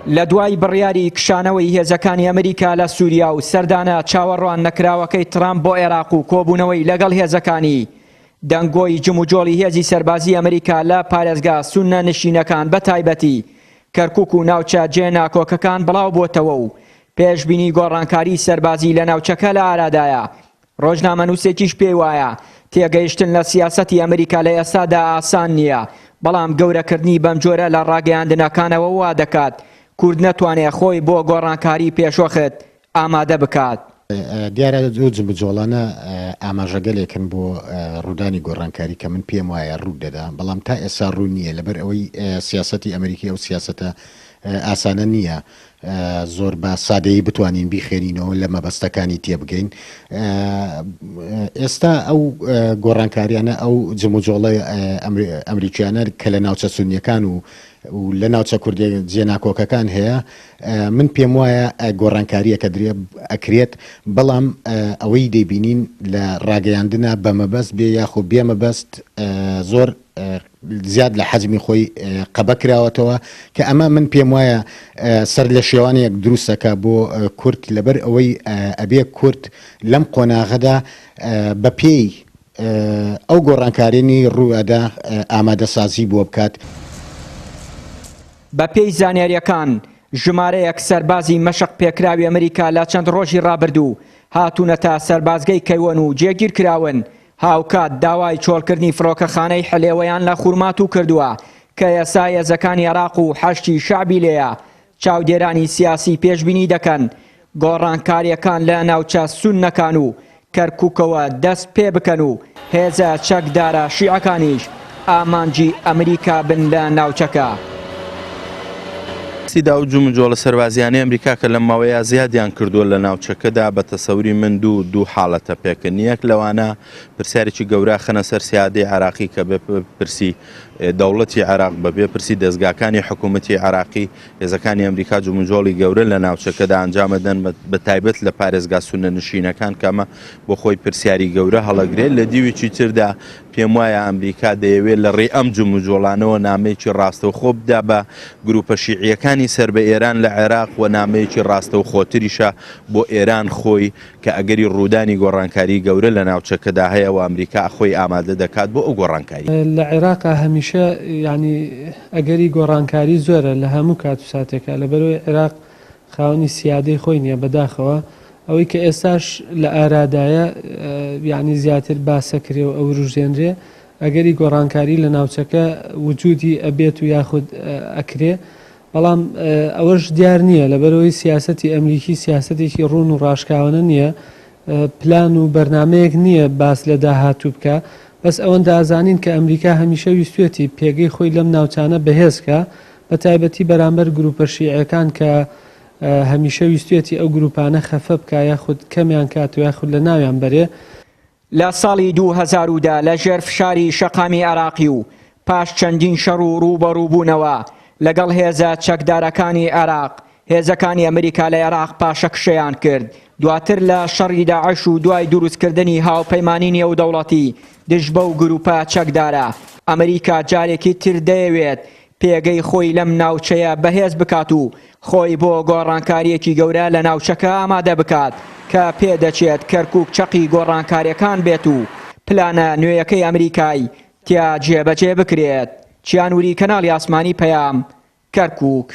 لە دوای بڕیاری کشانەوەی هێزەکانی ئەمریکا لە سووریا و سەردانە چاوەڕوان نەکراوەکەی ترامپ بۆ عێراق و کۆبوونەوەی لەگەڵ هێزەکانی دەنگۆی جموجۆڵی هێزی سەربازی ئەمریکا لە پارێزگا سونە نشینەکان بە تایبەتی کەرکووک و ناوچە جێناکۆکەکان بڵاو بۆتەوە و پێشبینی گۆڕانکاری سەربازی لە ناوچەکە لە ئارادایە. ڕۆژنامەنووسێکیش پێی وایە تێگەیشتن لە سیاسەتی ئەمریکا لە ئێستادا ئاسان نییە، بەڵام گەورەکردنی بەم جۆرە لە ڕاگەیاندنەکانەوە وا دەکات کورد نەتوانێت خۆی بۆ گۆڕانکاری پێشوەخت ئامادە بکات. دیارە زۆر جموجۆڵانە ئاماژەگەلێکن بۆ ڕوودانی گۆڕانکاری کە من پێم وایە ڕوو دەدا، بەڵام تا ئێستا ڕوو نییە لەبەر ئەوەی سیاسەتی ئەمریکی ئەو سیاسەتە ئاسانە نییە زۆر بە سادەیی بتوانین بیخێنینەوە لە مەبەستەکانی تێبگەین. ئێستا ئەو گۆڕانکاریانە ئەو جموجۆڵی ئەمریکیانە کە لە ناوچە سونیەکان و لە ناوچە کوردی جێناکۆکەکان هەیە، من پێم وایە گۆڕانکاریەکە ئەکرێت، بەڵام ئەوەی دەیبینین لە ڕاگەیاندنە بە مەبەست بێ یاخۆ بێ مەبەست زۆر زیاد لە حەجمی خۆی قەبە کراوەتەوە کە ئەمە من پێم وایە سەر لە شێوانێک دروستەکە بۆ کورد لەبەر ئەوەی ئەبێ کورد لەم قۆناغەدا بە پێی ئەو گۆڕانکارێنی ڕوئەدا ئامادەسازی بۆ بکات. بە پێی زانیاریەکان ژمارەیەک سەربازی مەشق پێکراوی ئەمریکا لە چەند ڕۆژی ڕابردوو هاتوونەتە سەربازگەی کەیوەن و جێگیر کراون. هاوکات داوای چۆڵکردنی فڕۆکەخانەی حلێوەیان لە خوورمات کردووە کە ئێستا هێزەکانی عێراق و حەشتی شعبی لێیە. چاودێرانی سیاسی پێشبینی دەکەن گۆڕانکاریەکان لە ناوچە سوننەکان و کەرکووکەوە دەست پێ بکەن و هێزە چەکدارە شیعەکانیش ئامانجی ئەمریکا بن لە ناوچەکە. دا و جموجۆڵە سەربازیانەی ئەمریکا کە لە ماوەیە زیادیان کردووە لە ناوچەکەدا بە تەسەوری من دوو حاڵەتە پێکردن. یەک لەوانە پرسیارێکی گەورە خەنە سەر سیادەی عێراقی کە بێ پرسی دەوڵەتی عێراق بەبێ پرسی دەستگاکانی حکوومەتی عێراقی هێزەکانی ئەمریکا جموجۆڵی گەورە لە ناوچەکەدا ئەنجامەدەن بە تایبەت لە پارێزگا سونە نشینەکان کەمە بۆ خۆی پرسیاری گەورە هەڵەگرێت. لە دیوێکی تردا پێم وایە ئەمریکا دەیەوێت لە ڕێ ئەم جموجۆڵانەوە نامەیەکی ڕاستەوخۆ بدا بە گروپە شیعیەکانی سەر بە ئێران لە عێراق و نامەیەکی ڕاستەوخۆتریشە بۆ ئێران خۆی کە ئەگەری ڕوودانی گۆڕانکاری گەورە لە ناوچەکەدا هەیە و ئەمریکا خۆی ئامادە دەکات بۆ ئەو گۆڕانکاری. لە عێراق هەمیشە ینی ئەگەری گۆڕانکاری زۆرە لە هەموو کات و ساتێکە، لەبەرەوەی عێراق خاوەنی سیادەی خۆی نییە بەداخەوە. ئەوەی کە ئێستاش لە ئارادایە ینی زیاتر باسەکرێ و ئەو ڕژێنرێ ئەگەری گۆڕانکاری لە ناوچەکە وجودی ئەبێت و یاخود ئەکرێ، بەڵام ئەوەش دیار نییە لەبەرەوەی سیاسەتی ئەمریکی سیاسەتێکی ڕوون و ڕاشکاوانە نییە، پلان و بەرنمەیەک نییە باس لە داهاتوو بکە. بەس ئەوەندە ئازانین کە ئەمریکا هەمیشە ویستوێتی پێگەی خۆی لەم ناوچانە بەهێزکە، بە تایبەتی بەرامبەر گروپە شیعەکان کە هەمیشە ویستوێتی ئەو گروپانە خەفە بکە یاخود کەمیان کات و یاخود لە ناویان بەرێ. لە ساڵی 2010 لە ژێر فشاری شەقامی عێراقی و پاش چەندین شەڕ و ڕوبەڕووبوونەوە لەگەڵ هێزە چەکدارەکانی عێراق، هێزەکانی ئەمریکا لە عێراق پاشەکشەیان کرد. دواتر لە شەڕی داعش و دوای دروستکردنی هاوپەیمانی نێودەوڵەتی دژ بەو گروپە چەکدارە، ئەمریکا جارێکی تر دەیەوێت پێگەی خۆی لەم ناوچەیە بەهێز بکات و خۆی بۆ گۆڕانکاریەکی گەورە لە ناوچەکە ئامادە بکات کە پێدەچێت کەرکووک چەقی گۆڕانکاریەکان بێت و پلانە نوێیەکەی ئەمریکای تیا جێبەجێ بکرێت. چیانوری کەناڵی ئاسمانی پەیام، کەرکووک.